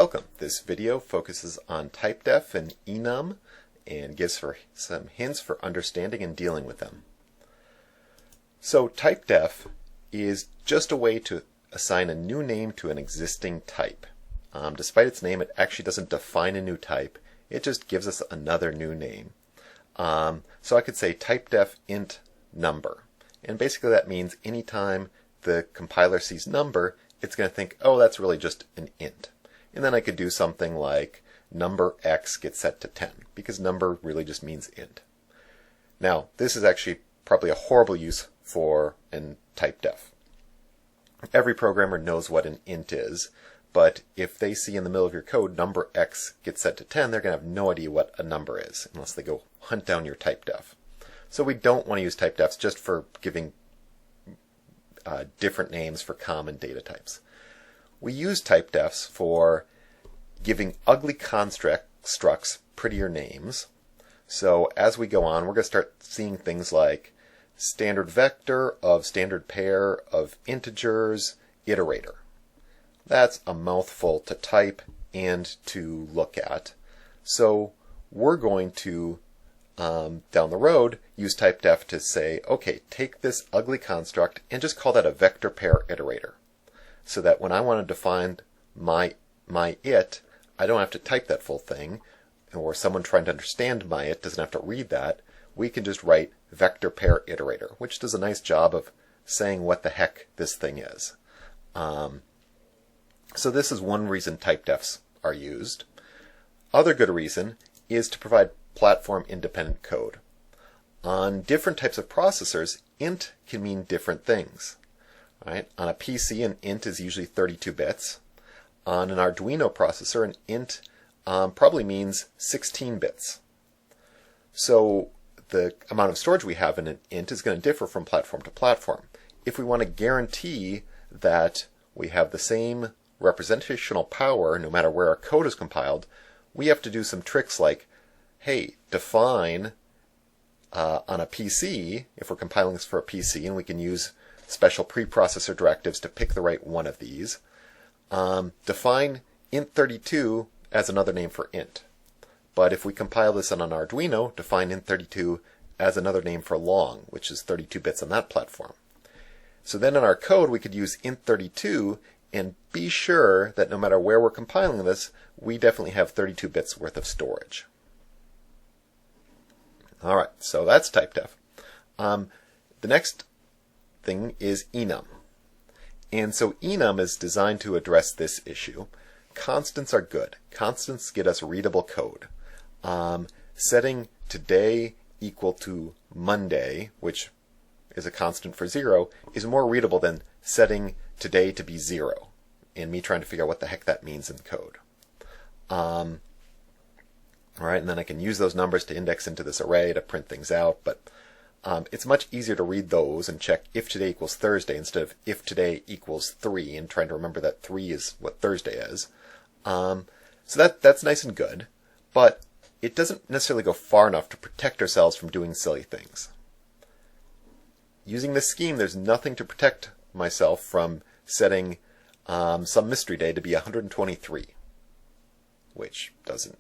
Welcome. This video focuses on Typedef and Enum and gives some hints for understanding and dealing with them. So Typedef is just a way to assign a new name to an existing type. Despite its name, it actually doesn't define a new type. It just gives us another new name. So I could say Typedef int number. And basically that means anytime the compiler sees number, it's going to think, oh, that's really just an int. And then I could do something like number x gets set to 10, because number really just means int. Now, this is actually probably a horrible use for an Typedef. Every programmer knows what an int is, but if they see in the middle of your code number x gets set to 10, they're going to have no idea what a number is, unless they go hunt down your Typedef. So we don't want to use Typedefs just for giving different names for common data types. We use Typedefs for giving ugly constructs prettier names. So as we go on, we're going to start seeing things like standard vector of standard pair of integers iterator. That's a mouthful to type and to look at. So we're going to, down the road, use Typedef to say, okay, take this ugly construct and just call that a vector pair iterator. So that when I want to define my it, I don't have to type that full thing, or someone trying to understand my it doesn't have to read that. We can just write vector pair iterator, which does a nice job of saying what the heck this thing is. So this is one reason Typedefs are used. Other good reason is to provide platform independent code. On different types of processors, int can mean different things. Right? On a PC, an int is usually 32 bits. On an Arduino processor, an int probably means 16 bits. So the amount of storage we have in an int is going to differ from platform to platform. If we want to guarantee that we have the same representational power no matter where our code is compiled, we have to do some tricks like, hey, define on a PC, if we're compiling this for a PC, and we can use special preprocessor directives to pick the right one of these. Define int32 as another name for int. But if we compile this on an Arduino, define int32 as another name for long, which is 32 bits on that platform. So then in our code, we could use int32 and be sure that no matter where we're compiling this, we definitely have 32 bits worth of storage. All right, so that's Typedef. The next thing is Enum. And so Enum is designed to address this issue. Constants are good. Constants get us readable code. Setting today equal to Monday, which is a constant for 0, is more readable than setting today to be 0, and me trying to figure out what the heck that means in code. All right, and then I can use those numbers to index into this array to print things out, but it's much easier to read those and check if today equals Thursday instead of if today equals 3 and trying to remember that 3 is what Thursday is. So that's nice and good, but it doesn't necessarily go far enough to protect ourselves from doing silly things. Using this scheme, there's nothing to protect myself from setting some mystery day to be 123, which doesn't,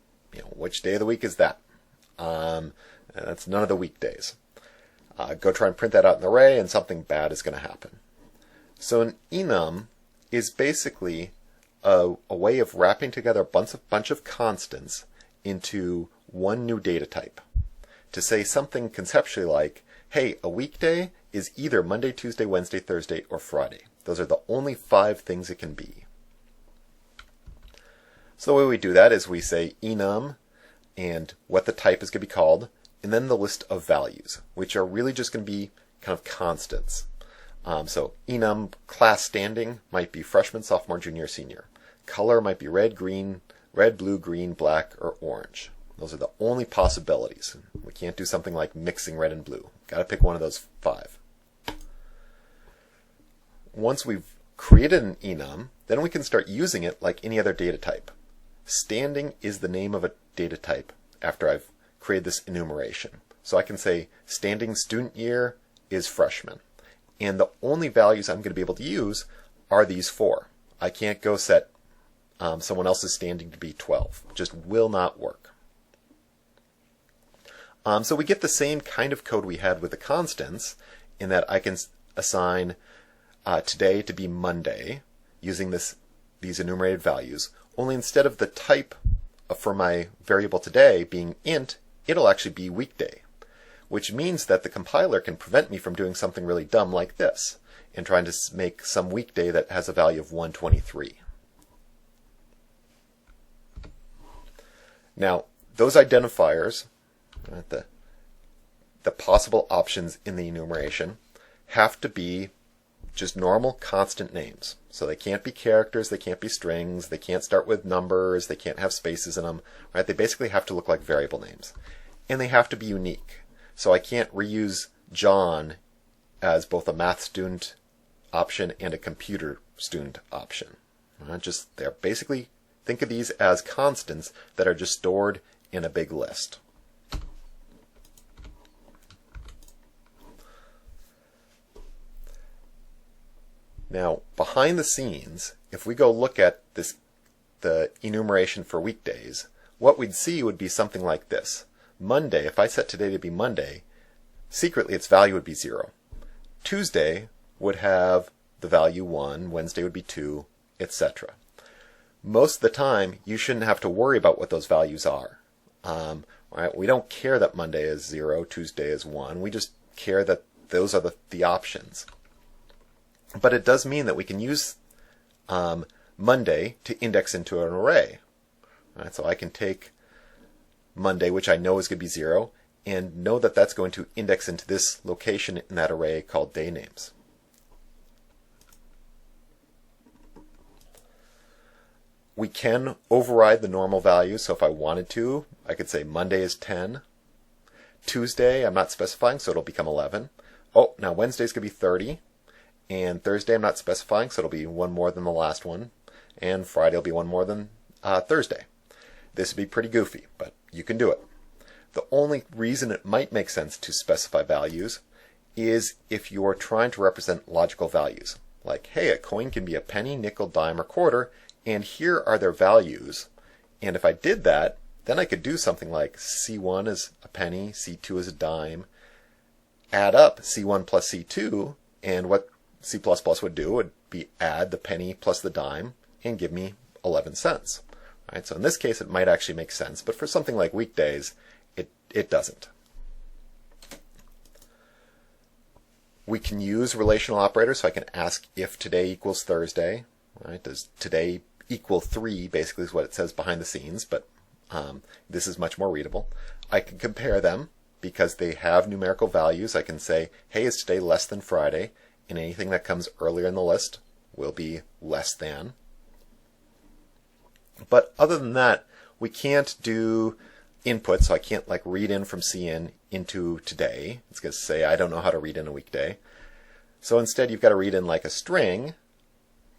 which day of the week is that? That's none of the weekdays. Go try and print that out in the array, and something bad is going to happen. So an enum is basically a way of wrapping together a bunch of constants into one new data type. To say something conceptually like, hey, a weekday is either Monday, Tuesday, Wednesday, Thursday, or Friday. Those are the only 5 things it can be. So the way we do that is we say enum and what the type is going to be called, and then the list of values, which are really just going to be kind of constants. So enum class standing might be freshman, sophomore, junior, senior. Color might be red, blue, green, black, or orange. Those are the only possibilities. We can't do something like mixing red and blue. Got to pick one of those 5. Once we've created an enum, then we can start using it like any other data type. Standing is the name of a data type after I've created this enumeration. So I can say standing student year is freshman. And the only values I'm going to be able to use are these 4. I can't go set someone else's standing to be 12. Just will not work. So we get the same kind of code we had with the constants in that I can assign today to be Monday using these enumerated values, only instead of the type for my variable today being int, it'll actually be weekday, which means that the compiler can prevent me from doing something really dumb like this and trying to make some weekday that has a value of 123. Now, those identifiers, the possible options in the enumeration, have to be just normal constant names. So they can't be characters, they can't be strings, they can't start with numbers, they can't have spaces in them, right? They basically have to look like variable names. And they have to be unique. So I can't reuse John as both a math student option and a computer student option. They're basically, think of these as constants that are just stored in a big list. Now, behind the scenes, if we go look at the enumeration for weekdays, what we'd see would be something like this. Monday, if I set today to be Monday, secretly its value would be 0. Tuesday would have the value 1, Wednesday would be 2, etc. Most of the time, you shouldn't have to worry about what those values are. Right? We don't care that Monday is 0, Tuesday is 1. We just care that those are the options. But it does mean that we can use Monday to index into an array. Right? So I can take Monday, which I know is going to be 0, and know that that's going to index into this location in that array called day names. We can override the normal value, so if I wanted to, I could say Monday is 10. Tuesday, I'm not specifying, so it'll become 11. Oh, now Wednesday's going to be 30. And Thursday, I'm not specifying, so it'll be one more than the last one. And Friday will be one more than Thursday. This would be pretty goofy, but you can do it. The only reason it might make sense to specify values is if you're trying to represent logical values. Like, hey, a coin can be a penny, nickel, dime, or quarter, and here are their values. And if I did that, then I could do something like C1 is a penny, C2 is a dime, add up C1 plus C2, and what C++ would do would be add the penny plus the dime and give me 11 cents. Right? So in this case, it might actually make sense, but for something like weekdays, it doesn't. We can use relational operators, so I can ask if today equals Thursday. Right? Does today equal 3, basically is what it says behind the scenes, but this is much more readable. I can compare them because they have numerical values. I can say, hey, is today less than Friday? And anything that comes earlier in the list will be less than. But other than that, we can't do input, so I can't like read in from CN into today. It's going to say I don't know how to read in a weekday. So instead you've got to read in like a string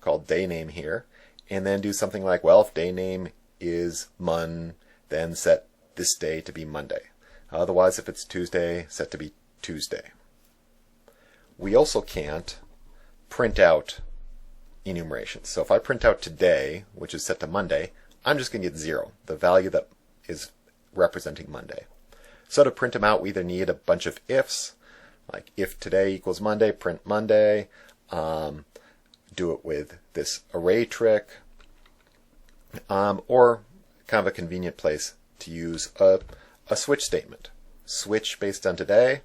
called day name here, and then do something like, well, if day name is Mon, then set this day to be Monday. Otherwise, if it's Tuesday, set to be Tuesday. We also can't print out enumerations. So if I print out today, which is set to Monday, I'm just going to get 0, the value that is representing Monday. So to print them out, we either need a bunch of ifs, like if today equals Monday, print Monday, do it with this array trick, or kind of a convenient place to use a switch statement. Switch based on today.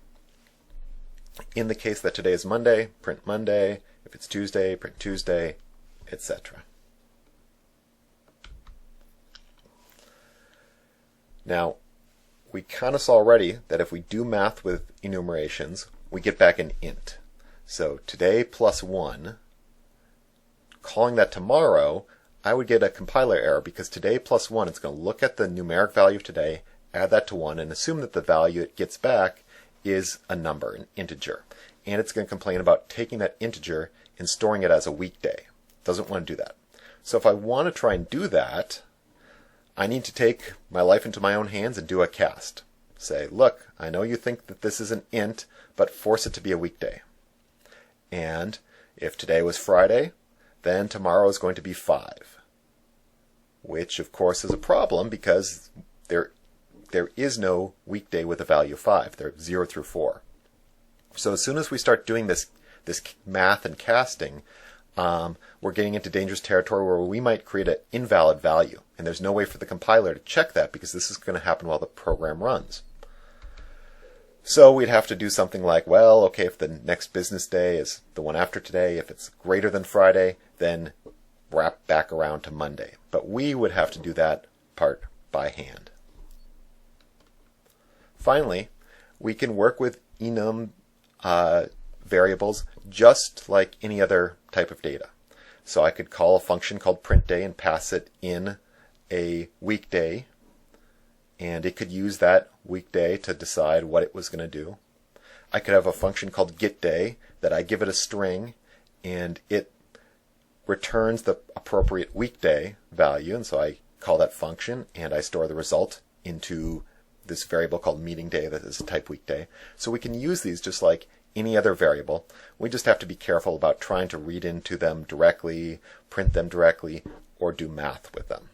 In the case that today is Monday, print Monday. If it's Tuesday, print Tuesday, etc. Now, we kind of saw already that if we do math with enumerations, we get back an int. So today plus 1, calling that tomorrow, I would get a compiler error because today plus 1, it's going to look at the numeric value of today, add that to 1, and assume that the value it gets back is a number, an integer. And it's going to complain about taking that integer and storing it as a weekday. It doesn't want to do that. So if I want to try and do that, I need to take my life into my own hands and do a cast. Say, look, I know you think that this is an int, but force it to be a weekday. And if today was Friday, then tomorrow is going to be 5. which of course is a problem because there is no weekday with a value of 5. They're 0 through 4. So as soon as we start doing this math and casting, we're getting into dangerous territory where we might create an invalid value. And there's no way for the compiler to check that because this is going to happen while the program runs. So we'd have to do something like, well, okay, if the next business day is the one after today, if it's greater than Friday, then wrap back around to Monday. But we would have to do that part by hand. Finally, we can work with enum variables just like any other type of data. So I could call a function called printDay and pass it in a weekday, and it could use that weekday to decide what it was going to do. I could have a function called getDay that I give it a string, and it returns the appropriate weekday value, and so I call that function, and I store the result into this variable called meeting day that is a type weekday. So we can use these just like any other variable. We just have to be careful about trying to read into them directly, print them directly, or do math with them.